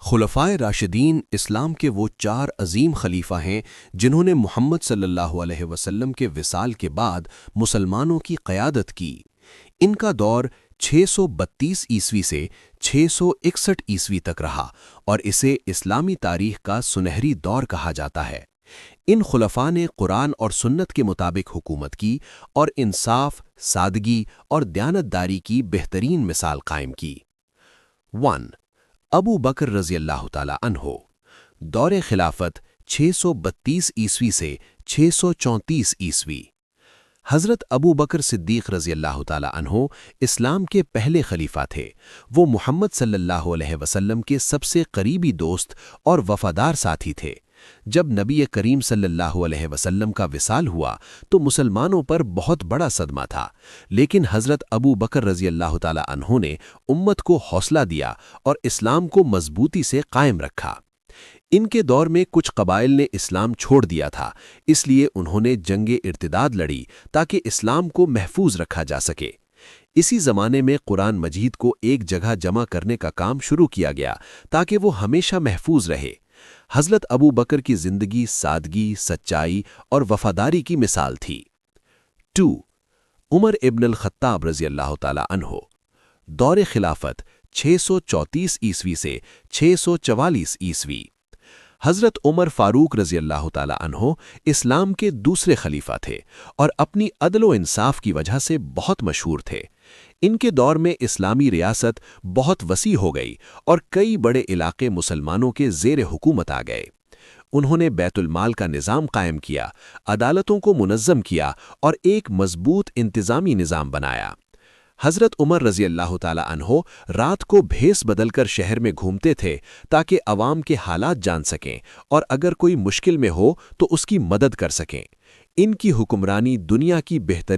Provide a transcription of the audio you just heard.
خلفائے راشدین اسلام کے وہ چار عظیم خلیفہ ہیں جنہوں نے محمد صلی اللہ علیہ وسلم کے وصال کے بعد مسلمانوں کی قیادت کی۔ ان کا دور 632 عیسوی سے 661 عیسوی تک رہا اور اسے اسلامی تاریخ کا سنہری دور کہا جاتا ہے۔ ان خلفاء نے قرآن اور سنت کے مطابق حکومت کی اور انصاف، سادگی اور دیانتداری کی بہترین مثال قائم کی۔ 1. ابو بکر رضی اللہ تعالی عنہ۔ دور خلافت 632 عیسوی سے 634 عیسوی۔ حضرت ابو بکر صدیق رضی اللہ تعالی عنہ اسلام کے پہلے خلیفہ تھے۔ وہ محمد صلی اللہ علیہ وسلم کے سب سے قریبی دوست اور وفادار ساتھی تھے۔ جب نبی کریم صلی اللہ علیہ وسلم کا وصال ہوا تو مسلمانوں پر بہت بڑا صدمہ تھا، لیکن حضرت ابو بکر رضی اللہ تعالی عنہ نے امت کو حوصلہ دیا اور اسلام کو مضبوطی سے قائم رکھا۔ ان کے دور میں کچھ قبائل نے اسلام چھوڑ دیا تھا، اس لیے انہوں نے جنگ ارتداد لڑی تاکہ اسلام کو محفوظ رکھا جا سکے۔ اسی زمانے میں قرآن مجید کو ایک جگہ جمع کرنے کا کام شروع کیا گیا تاکہ وہ ہمیشہ محفوظ رہے۔ حضرت ابو بکر کی زندگی سادگی، سچائی اور وفاداری کی مثال تھی۔ 2. عمر ابن الخطاب رضی اللہ تعالی عنہ۔ دور خلافت 634 عیسوی سے 644 عیسوی۔ حضرت عمر فاروق رضی اللہ تعالی عنہ اسلام کے دوسرے خلیفہ تھے اور اپنی عدل و انصاف کی وجہ سے بہت مشہور تھے۔ ان کے دور میں اسلامی ریاست بہت وسیع ہو گئی اور کئی بڑے علاقے مسلمانوں کے زیر حکومت آ گئے۔ انہوں نے بیت المال کا نظام قائم کیا، عدالتوں کو منظم کیا اور ایک مضبوط انتظامی نظام بنایا۔ حضرت عمر رضی اللہ تعالی عنہ رات کو بھیس بدل کر شہر میں گھومتے تھے تاکہ عوام کے حالات جان سکیں اور اگر کوئی مشکل میں ہو تو اس کی مدد کر سکیں۔ ان کی حکمرانی دنیا کی بہترین